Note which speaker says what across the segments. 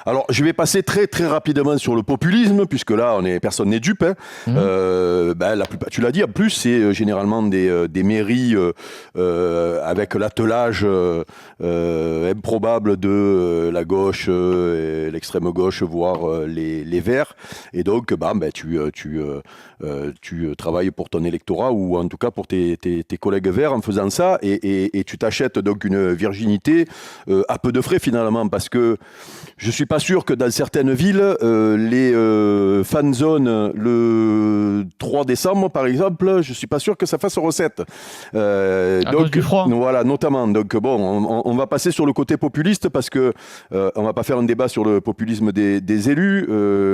Speaker 1: Alors, je vais passer très très rapidement sur le populisme, puisque là, personne n'est dupe. Hein. La plupart, tu l'as dit, en plus, c'est généralement des mairies avec l'attelage improbable de la gauche, l'extrême gauche, voire les Verts. Et donc, tu travailles pour ton électorat ou en tout cas pour tes collègues verts en faisant ça et tu t'achètes donc une virginité à peu de frais finalement, parce que je suis pas sûr que dans certaines villes les fan zones le 3 décembre par exemple, je suis pas sûr que ça fasse recette.
Speaker 2: À cause du froid.
Speaker 1: Voilà, notamment. Donc bon, on va passer sur le côté populiste parce que on va pas faire un débat sur le populisme des élus.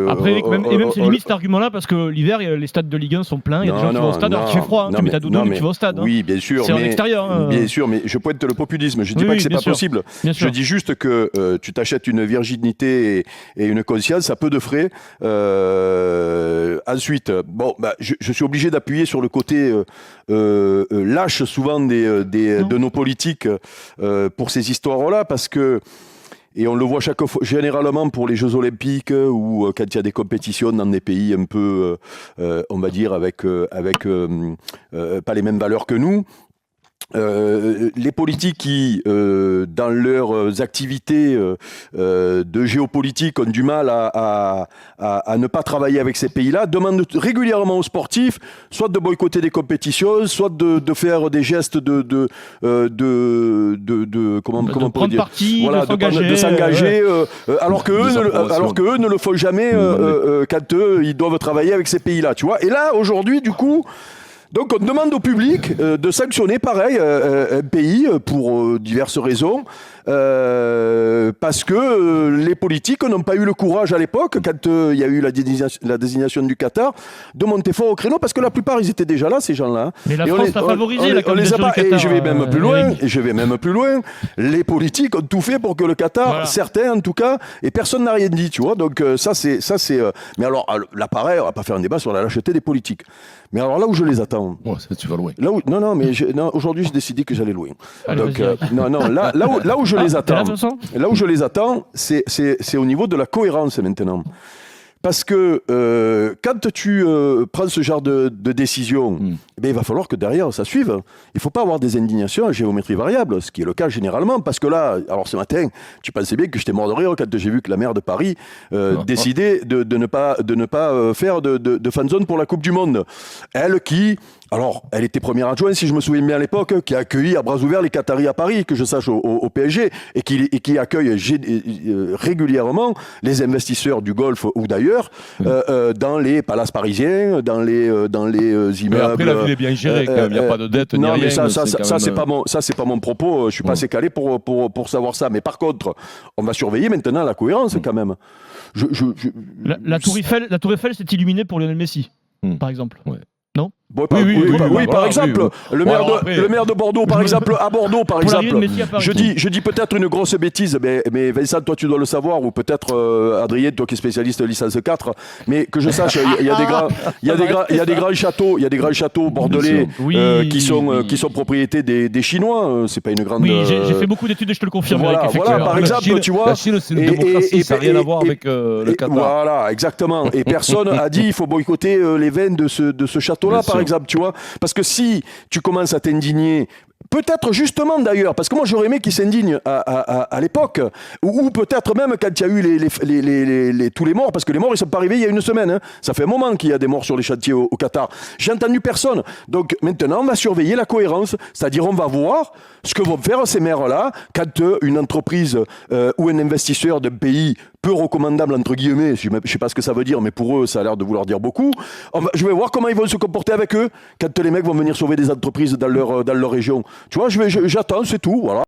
Speaker 2: Après, même c'est limite cet argument-là parce que l'hiver, les stades de Ligue 1 sont pleins, il y a des gens qui vont au stade alors qu'il fait froid. Tu mets ta doudoune et tu vas au stade.
Speaker 1: Oui, bien sûr.
Speaker 2: C'est en extérieur.
Speaker 1: Bien sûr, mais je pointe le populisme. Je dis pas que c'est pas possible. Je dis juste que tu t'achètes une virginité et une conscience à peu de frais. Ensuite, je suis obligé d'appuyer sur le côté lâche souvent de nos politiques pour ces histoires-là, parce que et on le voit chaque fois, généralement pour les Jeux Olympiques ou quand il y a des compétitions dans des pays un peu, on va dire, avec pas les mêmes valeurs que nous. Les politiques qui, dans leurs activités de géopolitique, ont du mal à ne pas travailler avec ces pays-là, demandent régulièrement aux sportifs soit de boycotter des compétitions, soit de faire des gestes de
Speaker 2: prendre parti,
Speaker 1: voilà, de s'engager, alors que eux ne le font jamais quand ils doivent travailler avec ces pays-là, tu vois. Et là, aujourd'hui, du coup. Donc on demande au public de sanctionner pareil un pays pour diverses raisons, parce que les politiques n'ont pas eu le courage à l'époque, quand il y a eu la désignation du Qatar, de monter fort au créneau, parce que la plupart ils étaient déjà là, ces gens-là.
Speaker 2: Mais la France a favorisé la candidature du Qatar.
Speaker 1: Et je vais même plus loin, les politiques ont tout fait pour que le Qatar, certains en tout cas, et personne n'a rien dit, tu vois. Donc ça c'est. Mais alors là pareil, on va pas faire un débat sur la lâcheté des politiques. Mais alors là où je les attends.
Speaker 3: Oh, tu vas loin.
Speaker 1: Aujourd'hui j'ai décidé que j'allais loin.
Speaker 2: Allez,
Speaker 1: donc là où je les attends. Là où je les attends, c'est au niveau de la cohérence maintenant. Parce que quand tu prends ce genre de décision, il va falloir que derrière ça suive. Il ne faut pas avoir des indignations à géométrie variable, ce qui est le cas généralement. Parce que là, alors ce matin, tu pensais bien que j'étais mort de rire quand j'ai vu que la maire de Paris décidait de ne pas faire de fan zone pour la Coupe du Monde. Elle qui... Alors, elle était première adjointe, si je me souviens bien à l'époque, qui a accueilli à bras ouverts les Qataris à Paris, que je sache au PSG, et qui accueille régulièrement les investisseurs du Golfe ou d'ailleurs dans les palaces parisiens, dans les immeubles.
Speaker 3: Après, la ville est bien gérée, quand même. Il n'y a pas de dette, ni rien.
Speaker 1: Non, mais ça, c'est pas mon propos. Je suis pas assez calé pour savoir ça. Mais par contre, on va surveiller maintenant la cohérence quand même.
Speaker 2: La Tour Eiffel s'est illuminée pour Lionel Messi, par exemple.
Speaker 3: Ouais.
Speaker 2: Non ?
Speaker 1: Oui, par exemple. Le maire de Bordeaux, par exemple, à Bordeaux, par exemple. Je dis peut-être une grosse bêtise, mais Vincent, toi, tu dois le savoir, ou peut-être Adrien, toi qui es spécialiste licence 4, mais que je sache, il y a des grands châteaux bordelais qui sont propriétés des Chinois. C'est pas une grande.
Speaker 2: Oui, j'ai fait beaucoup d'études et je te le confirme.
Speaker 1: Voilà, par exemple, tu vois.
Speaker 3: La Chine, c'est une démocratie, ça n'a rien à voir avec le Qatar.
Speaker 1: Voilà, exactement. Et personne a dit il faut boycotter les vins de ce château-là, par exemple, tu vois. Parce que si tu commences à t'indigner, peut-être justement d'ailleurs, parce que moi j'aurais aimé qu'ils s'indignent à l'époque, ou peut-être même quand il y a eu tous les morts, parce que les morts ils sont pas arrivés il y a une semaine, hein. Ça fait un moment qu'il y a des morts sur les chantiers au Qatar. J'ai entendu personne. Donc maintenant on va surveiller la cohérence, c'est-à-dire on va voir ce que vont faire ces maires-là quand une entreprise ou un investisseur d'un pays peu recommandable entre guillemets, je sais pas ce que ça veut dire, mais pour eux ça a l'air de vouloir dire beaucoup. Je vais voir comment ils vont se comporter avec eux quand les mecs vont venir sauver des entreprises dans leur région. Tu vois, j'attends, c'est tout, voilà.